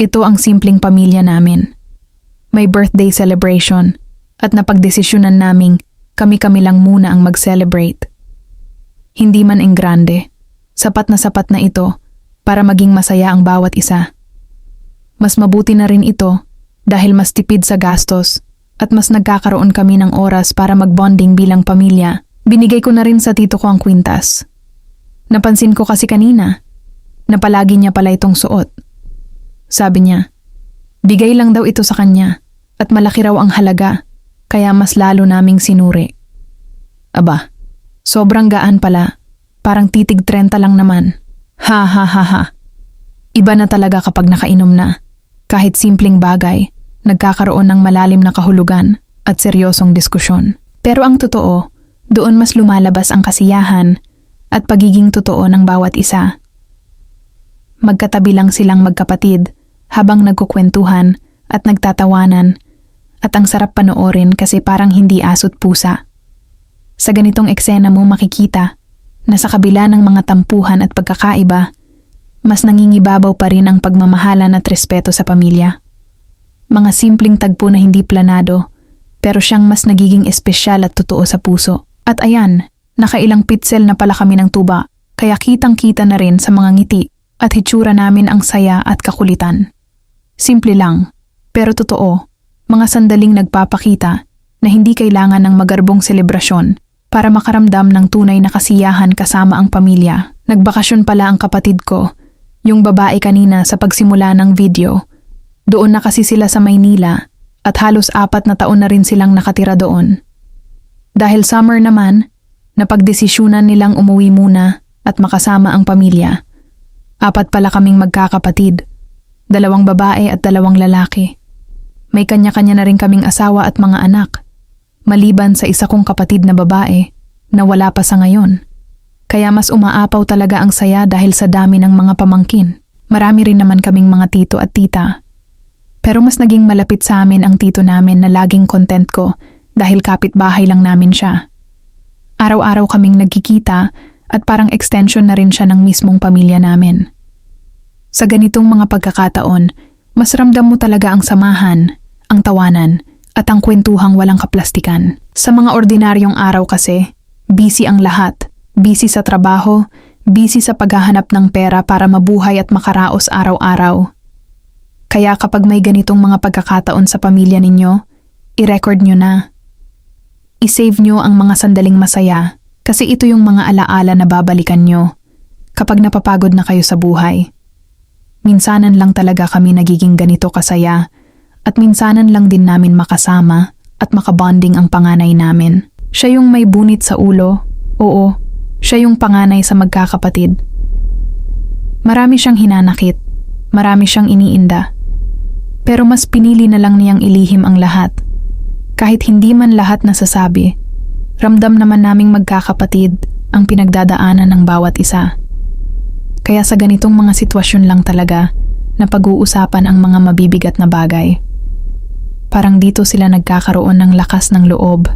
Ito ang simpleng pamilya namin. May birthday celebration at napagdesisyonan naming kami-kami lang muna ang mag-celebrate. Hindi man en grande, sapat na ito para maging masaya ang bawat isa. Mas mabuti na rin ito dahil mas tipid sa gastos at mas nagkakaroon kami ng oras para mag-bonding bilang pamilya. Binigay ko na rin sa tito ko ang kwintas. Napansin ko kasi kanina na palagi niya pala itong suot. Sabi niya, bigay lang daw ito sa kanya at malaki raw ang halaga kaya mas lalo naming sinuri. Aba, sobrang gaan pala. Parang titig 30 lang naman. Ha ha ha ha. Iba na talaga kapag nakainom na. Kahit simpleng bagay, nagkakaroon ng malalim na kahulugan at seryosong diskusyon. Pero ang totoo, doon mas lumalabas ang kasiyahan at pagiging totoo ng bawat isa. Magkatabi lang silang magkapatid habang nagkukwentuhan at nagtatawanan at ang sarap panoorin kasi parang hindi aso't pusa. Sa ganitong eksena mo makikita na sa kabila ng mga tampuhan at pagkakaiba, mas nangingibabaw pa rin ang pagmamahalan at respeto sa pamilya. Mga simpleng tagpo na hindi planado, pero siyang mas nagiging espesyal at totoo sa puso. At ayan, nakailang pitsel na pala kami ng tuba, kaya kitang-kita na rin sa mga ngiti at hitsura namin ang saya at kakulitan. Simple lang, pero totoo, mga sandaling nagpapakita na hindi kailangan ng magarbong selebrasyon para makaramdam ng tunay na kasiyahan kasama ang pamilya. Nagbakasyon pala ang kapatid ko, yung babae kanina sa pagsimula ng video. Doon na kasi sila sa Maynila at halos 4 na taon na rin silang nakatira doon. Dahil summer naman, napagdesisyunan nilang umuwi muna at makasama ang pamilya. 4 pala kaming magkakapatid, 2 babae at 2 lalaki. May kanya-kanya na rin kaming asawa at mga anak. Maliban sa isa kong kapatid na babae na wala pa sa ngayon. Kaya mas umaapaw talaga ang saya dahil sa dami ng mga pamangkin. Marami rin naman kaming mga tito at tita. Pero mas naging malapit sa amin ang tito namin na laging content ko dahil kapitbahay lang namin siya. Araw-araw kaming nagkikita at parang extension na rin siya ng mismong pamilya namin. Sa ganitong mga pagkakataon, mas ramdam mo talaga ang samahan, ang tawanan, at ang kwentuhang walang kaplastikan. Sa mga ordinaryong araw kasi, busy ang lahat. Busy sa trabaho, busy sa paghahanap ng pera para mabuhay at makaraos araw-araw. Kaya kapag may ganitong mga pagkakataon sa pamilya ninyo, i-record nyo na. I-save nyo ang mga sandaling masaya kasi ito yung mga alaala na babalikan nyo kapag napapagod na kayo sa buhay. Minsanan lang talaga kami nagiging ganito kasaya at minsanan lang din namin makasama at makabonding ang panganay namin. Siya yung may bunit sa ulo, oo, siya yung panganay sa magkakapatid. Marami siyang hinanakit, marami siyang iniinda. Pero mas pinili na lang niyang ilihim ang lahat. Kahit hindi man lahat nasasabi, ramdam naman naming magkakapatid ang pinagdadaanan ng bawat isa. Kaya sa ganitong mga sitwasyon lang talaga na pag-uusapan ang mga mabibigat na bagay. Parang dito sila nagkakaroon ng lakas ng loob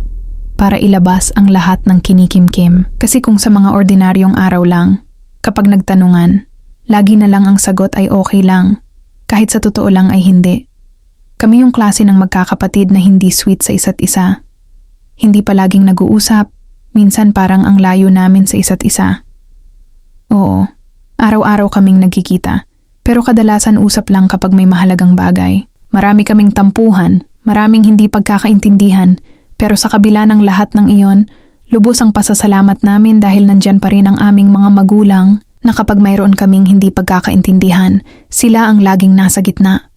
para ilabas ang lahat ng kinikimkim. Kasi kung sa mga ordinaryong araw lang, kapag nagtanungan, lagi na lang ang sagot ay okay lang, kahit sa totoo lang ay hindi. Kami yung klase ng magkakapatid na hindi sweet sa isa't isa. Hindi palaging nag-uusap, minsan parang ang layo namin sa isa't isa. Oo, araw-araw kaming nagkikita, pero kadalasan usap lang kapag may mahalagang bagay. Marami kaming tampuhan, maraming hindi pagkakaintindihan, pero sa kabila ng lahat ng iyon, lubos ang pasasalamat namin dahil nandyan pa rin ang aming mga magulang na kapag mayroon kaming hindi pagkakaintindihan, sila ang laging nasa gitna.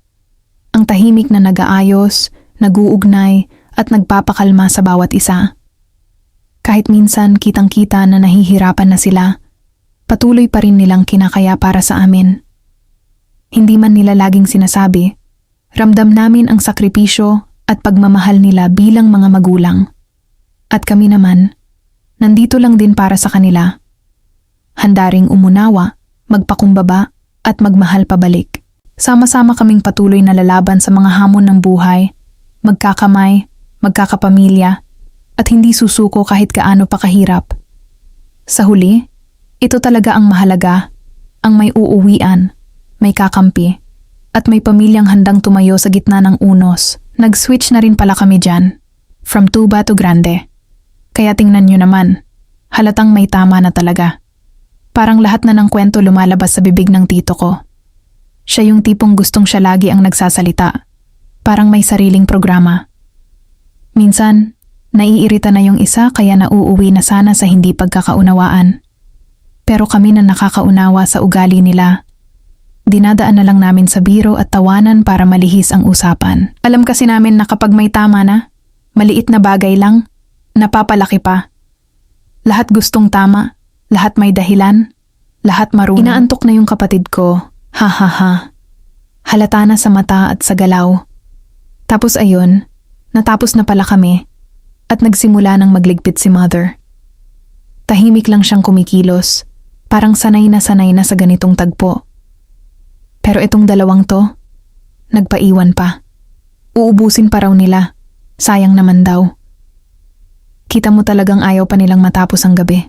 Ang tahimik na nag-aayos, nag-uugnay at nagpapakalma sa bawat isa. Kahit minsan kitang-kita na nahihirapan na sila, patuloy pa rin nilang kinakaya para sa amin. Hindi man nila laging sinasabi, ramdam namin ang sakripisyo at pagmamahal nila bilang mga magulang. At kami naman, nandito lang din para sa kanila. Handa ring umunawa, magpakumbaba at magmahal pabalik. Sama-sama kaming patuloy na lalaban sa mga hamon ng buhay, magkakamay, magkakapamilya, at hindi susuko kahit gaano pa kahirap. Sa huli, ito talaga ang mahalaga, ang may uuwian, may kakampi, At may pamilyang handang tumayo sa gitna ng unos. Nag-switch na rin pala kami dyan. From tuba to grande. Kaya tingnan nyo naman. Halatang may tama na talaga. Parang lahat na ng kwento lumalabas sa bibig ng tito ko. Siya yung tipong gustong siya lagi ang nagsasalita. Parang may sariling programa. Minsan, naiirita na yung isa kaya nauuwi na sana sa hindi pagkakaunawaan. Pero kami na nakakaunawa sa ugali nila. Dinadaan na lang namin sa biro at tawanan para malihis ang usapan. Alam kasi namin na kapag may tama na, maliit na bagay lang, napapalaki pa. Lahat gustong tama, lahat may dahilan, lahat marunong. Inaantok na yung kapatid ko, ha ha ha. Halata na sa mata at sa galaw. Tapos ayun, natapos na pala kami at nagsimula nang magligpit si mother. Tahimik lang siyang kumikilos, parang sanay na sa ganitong tagpo. Pero itong dalawang to, nagpaiwan pa. Uubusin pa raw nila. Sayang naman daw. Kita mo talagang ayaw pa nilang matapos ang gabi.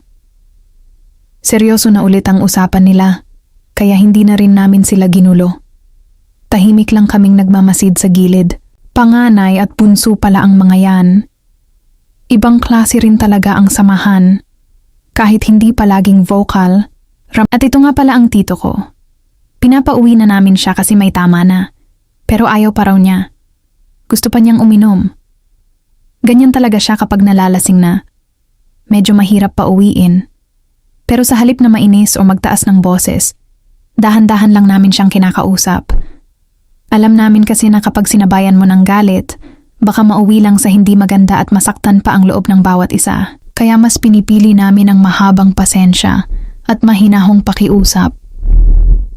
Seryoso na ulit ang usapan nila, kaya hindi na rin namin sila ginulo. Tahimik lang kaming nagmamasid sa gilid. Panganay at bunso pala ang mga yan. Ibang klase rin talaga ang samahan. Kahit hindi palaging vocal. At ito nga pala ang tito ko. Pinapauwi na namin siya kasi may tama na. Pero ayaw pa raw niya. Gusto pa niyang uminom. Ganyan talaga siya kapag nalalasing na. Medyo mahirap pa uwiin. Pero sa halip na mainis o magtaas ng boses, dahan-dahan lang namin siyang kinakausap. Alam namin kasi na kapag sinabayan mo ng galit, baka mauwi lang sa hindi maganda at masaktan pa ang loob ng bawat isa. Kaya mas pinipili namin ang mahabang pasensya at mahinahong pakiusap.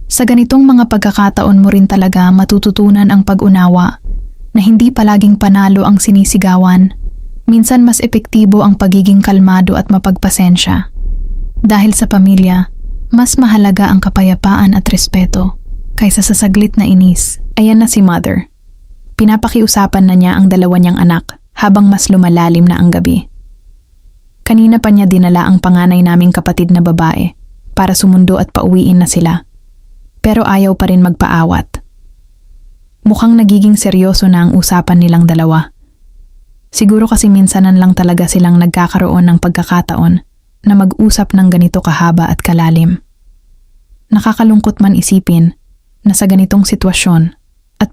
Sa ganitong mga pagkakataon mo rin talaga matututunan ang pag-unawa na hindi palaging panalo ang sinisigawan. Minsan mas epektibo ang pagiging kalmado at mapagpasensya. Dahil sa pamilya, mas mahalaga ang kapayapaan at respeto kaysa sa saglit na inis. Ayan na si mother. Pinapakiusapan na niya ang dalawa niyang anak habang mas lumalalim na ang gabi. Kanina pa niya dinala ang panganay naming kapatid na babae para sumundo at pauwiin na sila. Pero ayaw pa rin magpaawat. Mukhang nagiging seryoso na ang usapan nilang dalawa. Siguro kasi minsanan lang talaga silang nagkakaroon ng pagkakataon na mag-usap ng ganito kahaba at kalalim. Nakakalungkot man isipin na sa ganitong sitwasyon at